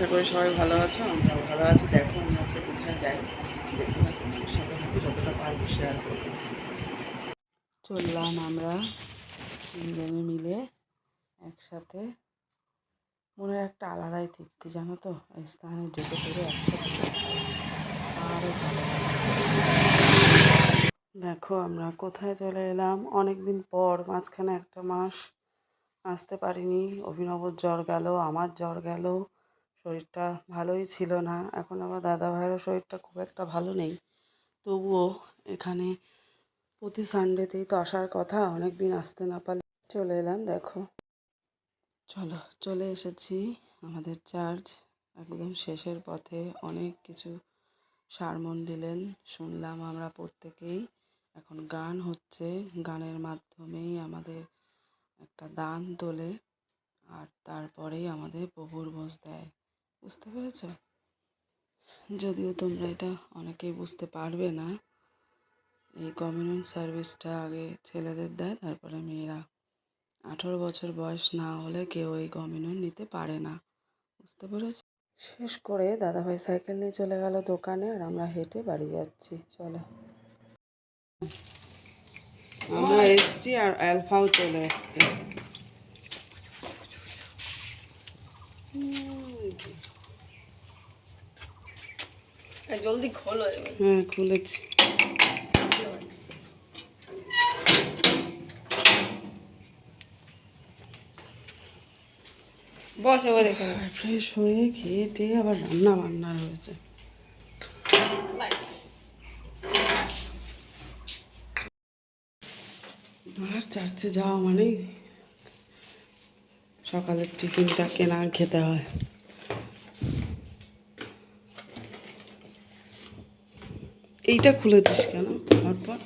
আশা করি সবাই ভালো আছো, আমরাও ভালো আছি। দেখো আমরা হচ্ছে কোথায় যাই, দেখতে থাকো, সাথে থাকো, যতটা পারবো শেয়ার করবো। চললাম আমরা তিনজনে মিলে একসাথে। মনের একটা আলাদাই তৃপ্তি, জানো তো, এই স্থানে যেতে পেরে একসাথে যেতে পেরে আরও ভালো লাগছে। দেখো আমরা কোথায় চলে এলাম, অনেক দিন পর, মাঝখানে একটা মাস আসতে পারিনি। অভিনবর জ্বর গেল, আমার জ্বর গেল, শরীরটা ভালোই ছিল না। এখন আবার দাদা ভাইয়েরও শরীরটা খুব একটা ভালো নেই। তবুও এখানে প্রতি সানডেতেই তো আসার কথা, অনেক দিন আসতে না পারলে চলে এলাম। দেখো চলো, চলে এসেছি আমাদের চার্চ, একদম শেষের পথে। অনেক কিছু সারমন দিলেন, শুনলাম আমরা প্রত্যেকেই। এখন গান হচ্ছে, গানের মাধ্যমেই আমাদের একটা দান তোলে, আর তারপরেই আমাদের প্রভুর ভোজ দেয়। বুঝতে পেরেছ? যদিও তোমরা এটা অনেকেই বুঝতে পারবে না, এই কমিউনিয়ন সার্ভিসটা আগে ছেলেদের দেয়, তারপরে মেয়েরা। 18 বছর বয়স না হলে কেউ এই কমিউনিয়ন নিতে পারে না। বুঝতে পেরেছ? শেষ করে দাদাভাই সাইকেল নিয়ে চলে গেল দোকানে, আর আমরা হেঁটে বাড়ি যাচ্ছি। চলো, আমরা এসছি আর অ্যালফাও চলে এসছে। জলদি খোলো। হ্যাঁ, খুলেছি। বস আবার এখানে। ফ্রেশ হয়ে খেয়ে টেয়ে আবার রান্না বান্না রয়েছে। আর চার্চে যাওয়া মানেই সকালের টিফিনটা কেনা খেতে হয়। এইটা খুলেছিস কেন? তারপর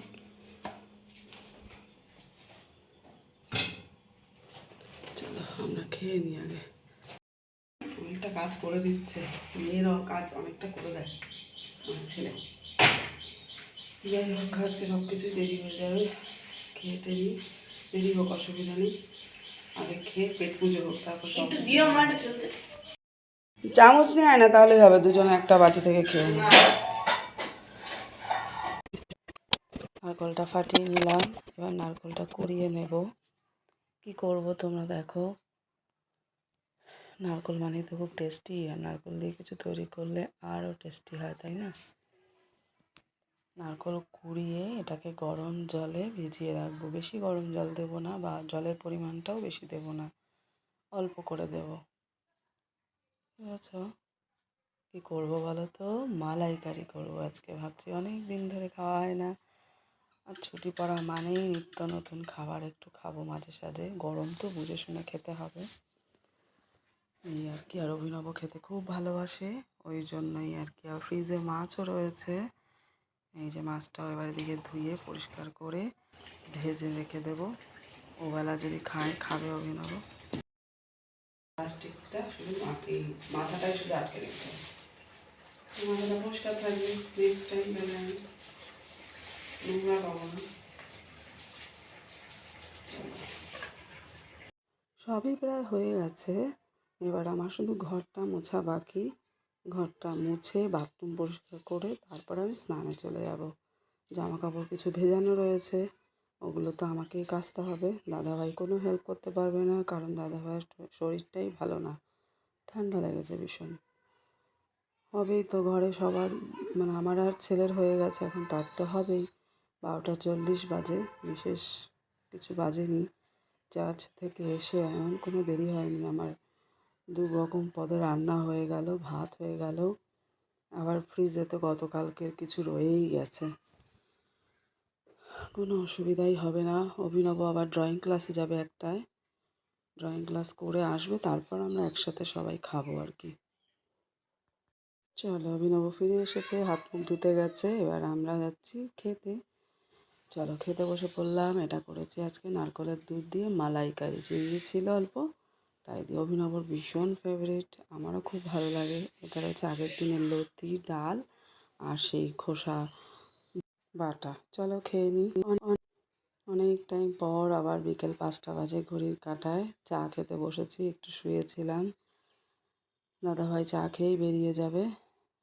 চলো আমরা খেয়ে নিই আগে। অনেকটা কাজ করে দিচ্ছে, মেয়েরাও কাজ অনেকটা করে দেয় আমার ছেলে। যাই হোক, আজকে সব কিছুই দেরি হয়ে যাবে। খেয়ে টেরি দেরি হোক, অসুবিধা নেই। আগে খেয়ে পেট পুজো হোক, তারপর সব চামচ নিয়ে আয় না, তাহলেই হবে। দুজনে একটা বাটি থেকে খেয়ে নিই। নারকলটা ফাটিয়ে নিলাম, এবার নারকলটা কুড়িয়ে নেব। কি করব তোমরা দেখো, নারকল মানে তো খুব টেস্টি, আর নারকল দিয়ে কিছু তৈরি করলে আরও টেস্টি হয়, তাই না? নারকল কুড়িয়ে এটাকে গরম জলে ভিজিয়ে রাখবো। বেশি গরম জল দেবো না, বা জলের পরিমাণটাও বেশি দেবো না, অল্প করে দেব। ঠিক আছে? কী করবো বলো তো, মালাইকারি করবো আজকে। ভাবছি অনেক দিন ধরে খাওয়া হয় না, আর ছুটি পড়া মানেই নিত্য নতুন খাবার একটু খাবো মাঝে সাঝে। গরম তো বুঝে শুনে খেতে হবে, এই আর কি। আর অভিনব খেতে খুব ভালোবাসে, ওই জন্যই আর কি। আর ফ্রিজে মাছও রয়েছে, এই যে মাছটাও এবার দিকে ধুয়ে পরিষ্কার করে ভেজে রেখে দেবো। ওবেলা যদি খাবে অভিনব। প্লাস্টিকটা শুধু এই মাথাটাই শুধু আটকে রেখে হবে, মাথাটা পরিষ্কার থাকবে। নেক্সট টাইম বেলা আমি নোংরা পাবো না। সবই প্রায় হয়ে গেছে, এবার আমার শুধু ঘরটা মোছা বাকি। ঘরটা মুছে বাথরুম পরিষ্কার করে তারপর আমি স্নানে চলে যাব। জামা কাপড় কিছু ভেজানো রয়েছে, ওগুলো তো আমাকেই কাচতে হবে। দাদাভাই কোনো হেল্প করতে পারবে না, কারণ দাদাভাইয়ের শরীরটাই ভালো না, ঠান্ডা লেগেছে ভীষণ। হবেই তো, ঘরে সবার, মানে আমার আর ছেলের হয়ে গেছে, এখন তার তো হবেই। 12:40 বাজে, বিশেষ কিছু বাজেনি। চার্চ থেকে এসে এমন কোনো দেরি হয়নি আমার। 2 রকম পদে রান্না হয়ে গেল, ভাত হয়ে গেল, আবার ফ্রিজে তো গতকালকের কিছু রয়েই গেছে। কোনো অসুবিধাই হবে না। অভিনব আবার ড্রয়িং ক্লাসে যাবে একটায়, ড্রয়িং ক্লাস করে আসবে, তারপর আমরা একসাথে সবাই খাবো আর কি। চলো, অভিনব ফিরে এসেছে, হাত মুখ ধুতে গেছে, এবার আমরা যাচ্ছি খেতে। চলো খেতে বসে পড়লাম। এটা করেছি আজকে নারকেলের দুধ দিয়ে মালাইকারি, চিংড়ি ছিল অল্প, তাই দিয়ে। অভিনবর ভীষণ ফেভারিট, আমারও খুব ভালো লাগে। এটা রয়েছে আগের দিনের লতি, ডাল, আর সেই খোসা বাটা। চলো খেয়ে নিই। অনেক টাইম পর আবার বিকেল 5টা বাজে ঘড়ির কাঁটায় চা খেতে বসেছি। একটু শুয়েছিলাম, দাদাভাই চা খেয়েই বেরিয়ে যাবে।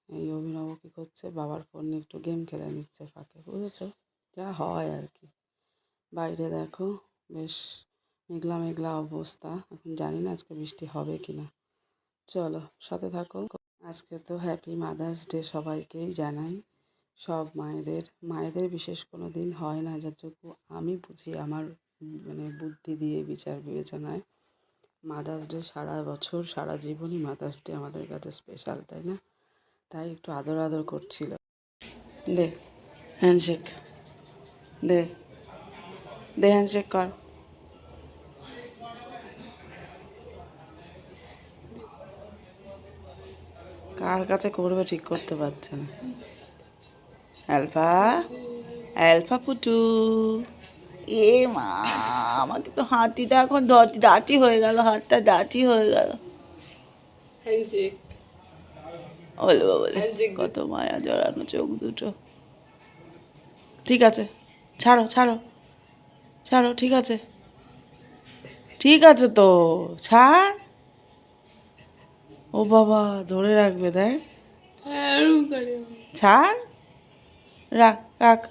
এই অভিনব কী করছে, বাবার ফোন নিয়ে একটু গেম খেলে নিচ্ছে ফাঁকে, বুঝেছো? যা হয় আর কি। বাইরে দেখো বেশ মেঘলা মেঘলা অবস্থা, এখন জানি না আজকে বৃষ্টি হবে কি না। চলো সাথে থাকো। আজকে তো হ্যাপি মাদার্স ডে সবাইকেই জানাই। সব মায়েদের, মায়েদের বিশেষ কোনো দিন হয় না যতটুকু আমি বুঝি আমার মানে বুদ্ধি দিয়ে বিচার বিবেচনায়। মাদার্স ডে সারা বছর সারা জীবনই মাদার্স ডে আমাদের কাছে স্পেশাল, তাই না? তাই একটু আদর আদর করছিল। দে হ্যান্ডশেক, দে দে হ্যান্ডশেক কর। কার কাছে করবে ঠিক করতে পারছে না। Alpha, alpha Putu. এ মা, আমাকে তো হাঁটিটা এখন ডাঁটি হয়ে গেল, হাতটা ডাঁটি হয়ে গেল। হ্যান্ডশেক। বলে বাবলে হ্যান্ডশেক কত মায়া জড়ানো চোখ দুটো। ঠিক আছে, ছাড়ো ছাড়ো ছাড়ো, ঠিক আছে ঠিক আছে তো, ছাড়। ও বাবা, ধরে রাখবে, দেখ। এরকম করে। ছাড়, রাখ রাখ।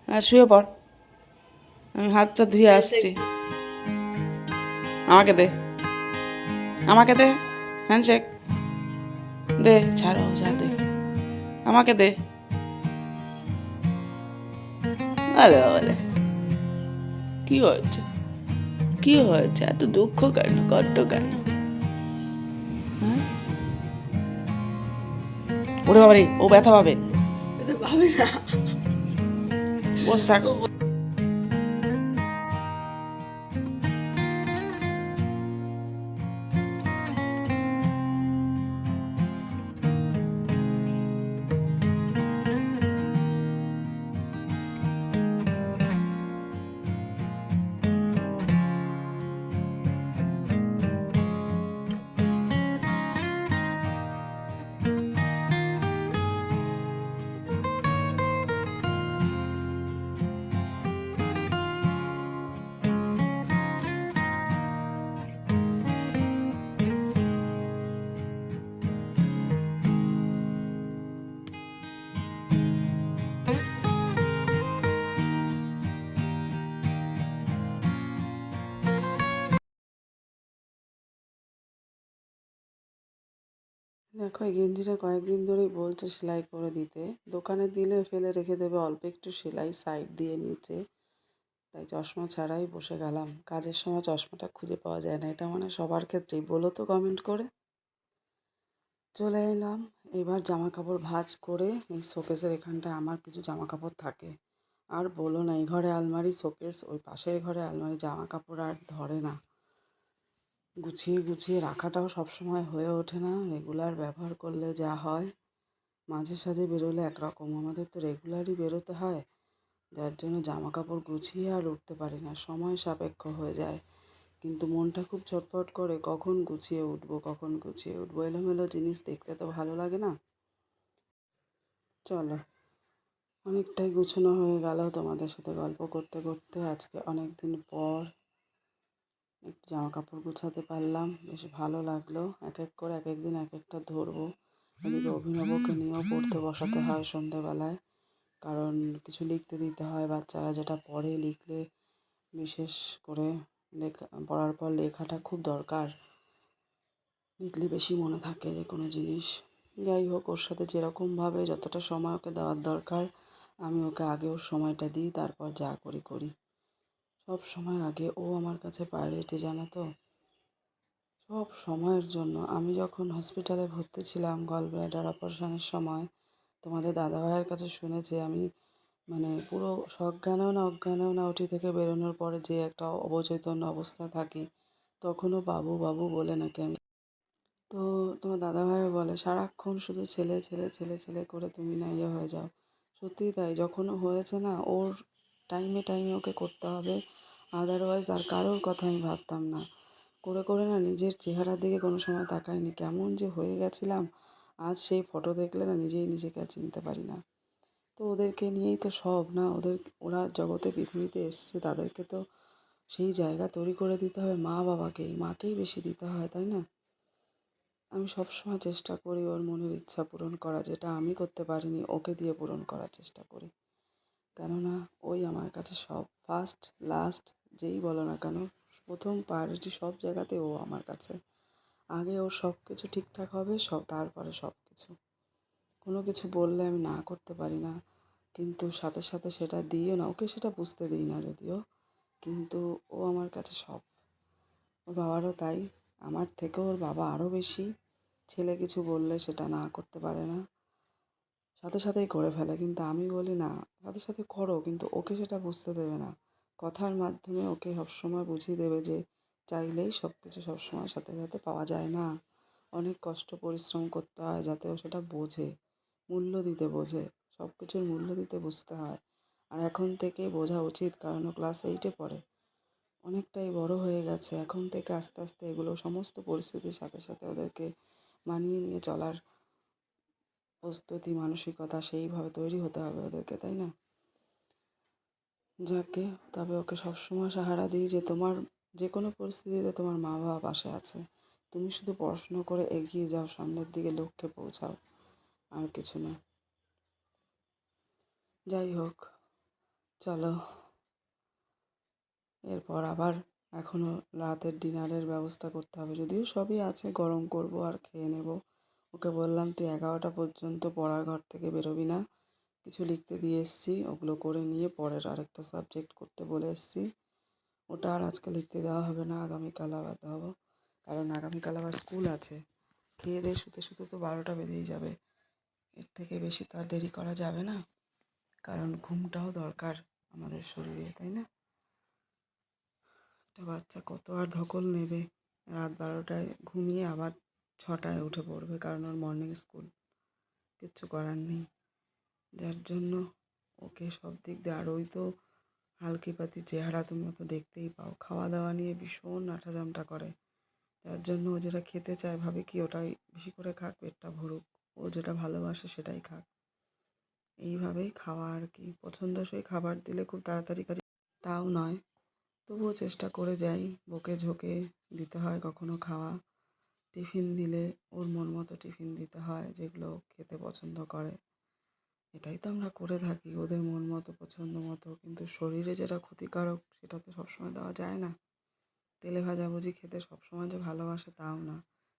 আর শুয়ে পড়, আমি হাতটা ধুয়ে আসছি। আমাকে দে, আমাকে দে হ্যান্ডশেক দে। ছাড়ো, যা দে, আমাকে দে। আরে বাবালে, কি হয়েছে, কি হয়েছে, এত দুঃখ কেন, কষ্ট কেন? হ্যাঁ, ওরে বাবারে, ও ব্যথা পাবে। এটা ভাবে না। বসে থাক। দেখো, এই গেঞ্জিটা কয়েকদিন ধরেই বলছে সেলাই করে দিতে। দোকানে দিলে ফেলে রেখে দেবে, অল্প একটু সেলাই সাইড দিয়ে নিচে। তাই চশমা ছাড়াই বসে গেলাম। কাজের সময় চশমাটা খুঁজে পাওয়া যায় না, এটা মানে সবার ক্ষেত্রেই, বলো তো কমেন্ট করে। চলে এলাম, এবার জামা কাপড় ভাঁজ করে এই শোকেসের এখানটায় আমার কিছু জামা কাপড় থাকে। আর বলো না, এই ঘরে আলমারি, শোকেস, ওই পাশের ঘরে আলমারি, জামা কাপড় আর ধরে না। গুছিয়ে গুছিয়ে রাখাটাও সবসময় হয়ে ওঠে না, রেগুলার ব্যবহার করলে যা হয়। মাঝে সাঝে বেরোলে একরকম, আমাদের তো রেগুলারই বেরোতে হয়, যার জন্য জামা কাপড় গুছিয়ে আর উঠতে পারি না, সময় সাপেক্ষ হয়ে যায়। কিন্তু মনটা খুব ছটফট করে, কখন গুছিয়ে উঠবো, কখন গুছিয়ে উঠবো। এলোমেলো জিনিস দেখতে তো ভালো লাগে না। চলো, অনেকটাই গুছানো হয়ে গেল তোমাদের সাথে গল্প করতে করতে। আজকে অনেক দিন পর একটু জামা কাপড় গুছাতে পারলাম, বেশ ভালো লাগলো। এক এক করে এক এক দিন এক একটা ধরবো। এদিকে অভিনবকে নিয়েও পড়তে বসাতে হয় সন্ধেবেলায়, কারণ কিছু লিখতে দিতে হয়। বাচ্চারা যেটা পড়ে, লিখলে বিশেষ করে লেখা পড়ার পর লেখাটা খুব দরকার, লিখলে বেশি মনে থাকে যে কোনো জিনিস। যাই হোক, ওর সাথে যেরকমভাবে যতটা সময় ওকে দেওয়ার দরকার, আমি ওকে আগে ওর সময়টা দিই, তারপর যা করি করি। সব সময় আগে ও আমার কাছে প্রায়োরিটি, জানো তো। সব সময়ের জন্য। আমি যখন হসপিটালে ভর্তি ছিলাম গল ব্লাডার অপারেশনের সময়, তোমাদের দাদাভাইয়ের কাছে শুনেছি আমি, মানে পুরো সজ্ঞানেও না অজ্ঞানেও না ওটি থেকে বেরোনোর পরে যে একটা অবচৈতন্য অবস্থা থাকি, তখনও বাবু বাবু বলে নাকি আমি। তো তোমার দাদাভাইও বলে সারাক্ষণ শুধু ছেলে ছেলে ছেলে ছেলে করে তুমি না ইয়ে হয়ে যাও। সত্যিই তাই, যখনও হয়েছে না, ওর টাইমে টাইমে ওকে করতে হবে, আদারওয়াইজ আর কারোর কথা আমি ভাবতাম না। করে করে না নিজের চেহারার দিকে কোনো সময় তাকাইনি, কেমন যে হয়ে গেছিলাম। আজ সেই ফটো দেখলে না নিজেই নিজেকে আর চিনতে পারি না। তো ওদেরকে নিয়েই তো সব না, ওরা জগতে পৃথিবীতে এসছে, তাদেরকে তো সেই জায়গা তৈরি করে দিতে হবে, মা বাবাকেই, মাকেই বেশি দিতে হয়, তাই না? আমি সবসময় চেষ্টা করি ওর মনের ইচ্ছা পূরণ করা, যেটা আমি করতে পারিনি ওকে দিয়ে পূরণ করার চেষ্টা করি। কেননা ওই আমার কাছে সব, ফার্স্ট লাস্ট যেই বলো না কেন, প্রথম প্রায়োরিটি সব জায়গাতে ও আমার কাছে। আগে ওর সব কিছু ঠিকঠাক হবে, তারপরে সব কিছু। কোনো কিছু বললে আমি না করতে পারি না, কিন্তু সাথে সাথে সেটা দিইও না, ওকে সেটা বুঝতে দিই না যদিও, কিন্তু ও আমার কাছে সব। ওর বাবারও তাই, আমার থেকেও ওর বাবা আরও বেশি। ছেলে কিছু বললে সেটা না করতে পারে না, সাথে সাথেই করে ফেলে, কিন্তু আমি বলি না সাথে সাথে করো, কিন্তু ওকে সেটা বুঝতে দেবে না। কথার মাধ্যমে ওকে সবসময় বুঝিয়ে দেবে যে চাইলেই সব কিছু সবসময় সাথে সাথে পাওয়া যায় না, অনেক কষ্ট পরিশ্রম করতে হয় যাতে ও সেটা বোঝে, মূল্য দিতে বোঝে, সব কিছুর মূল্য দিতে বুঝতে হয়। আর এখন থেকেই বোঝা উচিত, কারণ ও ক্লাস 8-এ পড়ে, অনেকটাই বড় হয়ে গেছে। এখন থেকে আস্তে আস্তে এগুলো সমস্ত পরিস্থিতির সাথে সাথে ওদেরকে মানিয়ে নিয়ে চলার প্রস্তুতি, মানসিকতা সেইভাবে তৈরি হতে হবে ওদেরকে, তাই না? যাকে তবে ওকে সবসময় সাহারা দিই যে তোমার যে কোনো পরিস্থিতিতে তোমার মা বাবা পাশে আছে, তুমি শুধু পড়াশুনো করে এগিয়ে যাও, সামনের দিকে লক্ষ্যে পৌঁছাও, আর কিছু না। যাই হোক, চলো, এরপর আবার এখনও রাতের ডিনারের ব্যবস্থা করতে হবে, যদিও সবই আছে, গরম করব আর খেয়ে নেব। ওকে বললাম তুই 11টা পর্যন্ত পড়ার ঘর থেকে বেরোবি না, কিছু লিখতে দিয়ে এসেছি, ওগুলো করে নিয়ে পরের আরেকটা সাবজেক্ট করতে বলে এসেছি। ওটা আর আজকে লিখতে দেওয়া হবে না, আগামীকাল আবার দেওয়াবো, কারণ আগামীকাল আবার স্কুল আছে। খেয়ে দিয়ে শুতে শুতে তো 12টা বেজেই যাবে, এর থেকে বেশি তো আর দেরি করা যাবে না, কারণ ঘুমটাও দরকার আমাদের শরীরে, তাই না? একটা বাচ্চা কত আর ধকল নেবে, রাত 12টায় ঘুমিয়ে আবার 6টায় উঠে পড়বে, কারণ ওর মর্নিং স্কুল, কিচ্ছু করার নেই। যার জন্য ওকে সব দিক দিয়ে, আর ওই তো হালকিপাতি চেহারা, তোমরা তো দেখতেই পাও, খাওয়া দাওয়া নিয়ে ভীষণ নাঠাজামটা করে, যার জন্য ও যেটা খেতে চায় ভাবে কি ওটাই বেশি করে খাক, পেটটা ভরুক, ও যেটা ভালোবাসে সেটাই খাক, এইভাবেই খাওয়া আর কি। পছন্দসই খাবার দিলে খুব তাড়াতাড়ি কাজে তাও নয়, তবুও চেষ্টা করে যাই, বকে ঝোঁকে দিতে হয় কখনো খাওয়া, টিফিন দিলে ওর মন মতো টিফিন দিতে হয়, যেগুলো খেতে পছন্দ করে, এটাই তো আমরা করে থাকি ওদের মন মতো পছন্দ মতো, কিন্তু শরীরে যেটা ক্ষতিকারক সেটা তো সবসময় দেওয়া যায় না। তেলে ভাজাভুজি খেতে সবসময় যে ভালোবাসে তাও না,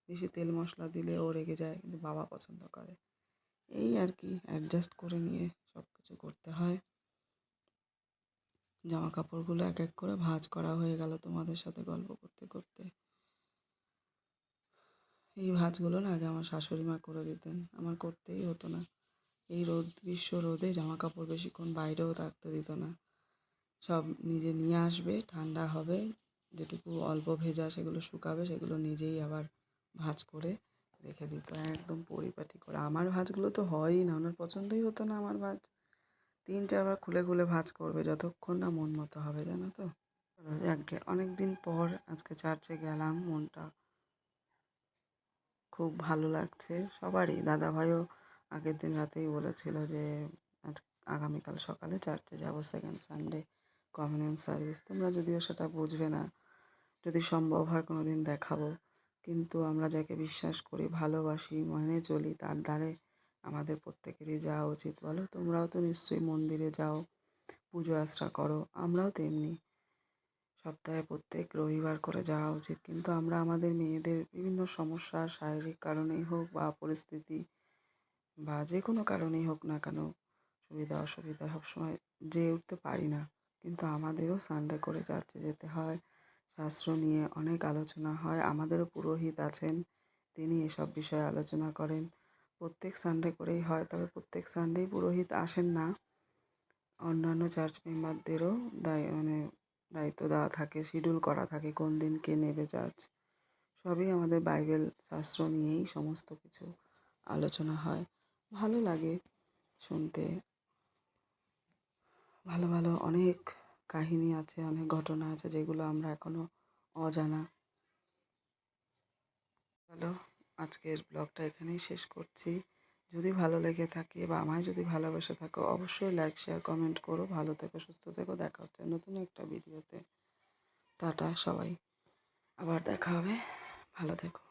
বেশি তেল মশলা দিলে ও রেগে যায়, কিন্তু বাবা পছন্দ করে, এই আর কি অ্যাডজাস্ট করে নিয়ে সব কিছু করতে হয়। জামা কাপড়গুলো এক এক করে ভাঁজ করা হয়ে গেল তোমাদের সাথে গল্প করতে করতে। এই ভাঁজগুলো না আগে আমার শাশুড়ি মা করে দিতেন, আমার করতেই হতো না। এই গ্রীষ্ম রোদে জামা কাপড় বেশিক্ষণ বাইরেও থাকতে দিত না, সব নিজে নিয়ে আসবে, ঠান্ডা হবে, যেটুকু অল্প ভেজা সেগুলো শুকাবে, সেগুলো নিজেই আবার ভাঁজ করে রেখে দিত একদম পরিপাটি করে। আমার ভাঁজগুলো তো হয়ই না, ওনার পছন্দই হতো না আমার ভাঁজ, 3-4বার খুলে খুলে ভাঁজ করবে যতক্ষণ না মন মতো হবে, জানো তো। যাকগে, অনেক দিন পর আজকে চার্চে গেলাম, মনটা খুব ভালো লাগছে সবারই। দাদাভাইও আগের দিন রাতেই বলেছিল যে আজ আগামীকাল সকালে চার্চে যাব, সেকেন্ড সানডে কমিউনিয়ন সার্ভিস। তোমরা যদিও সেটা বুঝবে না, যদি সম্ভব হয় কোনো দিন দেখাবো, কিন্তু আমরা যাকে বিশ্বাস করি, ভালোবাসি, মেনে চলি, তার দ্বারে আমাদের প্রত্যেকেরই যাওয়া উচিত, বলো? তোমরাও তো নিশ্চয়ই মন্দিরে যাও, পুজো আশ্রা করো, আমরাও তেমনি, সপ্তাহে প্রত্যেক রবিবার করে যাওয়া উচিত, কিন্তু আমরা আমাদের মেয়েদের বিভিন্ন সমস্যা, শারীরিক কারণেই হোক বা পরিস্থিতি বা যে কোনো কারণেই হোক না কেন, সুবিধা অসুবিধা সবসময় যেয়ে উঠতে পারি না, কিন্তু আমাদেরও সানডে করে চার্চে যেতে হয়, শাস্ত্র নিয়ে অনেক আলোচনা হয়, আমাদেরও পুরোহিত আছেন, তিনি এসব বিষয়ে আলোচনা করেন। প্রত্যেক সানডে করেই হয়, তবে প্রত্যেক সানডেই পুরোহিত আসেন না, অন্যান্য চার্চ মেম্বারদেরও দায়িত্ব দেওয়া থাকে, শিডিউল করা থাকে কোন দিন কে নেবে চার্চ। সবই আমাদের বাইবেল শাস্ত্র নিয়েই সমস্ত কিছু আলোচনা হয়, ভালো লাগে শুনতে। ভালো ভালো অনেক কাহিনী আছে, অনেক ঘটনা আছে যেগুলো আমরা এখনও অজানা। চলো, আজকের ব্লগটা এখানেই শেষ করছি। যদি ভালো লেগে থাকে বা আমায় যদি ভালোবেসে থাকো, অবশ্যই লাইক শেয়ার কমেন্ট করো। ভালো থেকো, সুস্থ থেকো, দেখা হচ্ছে নতুন একটা ভিডিওতে। টাটা সবাই, আবার দেখা হবে, ভালো থেকো।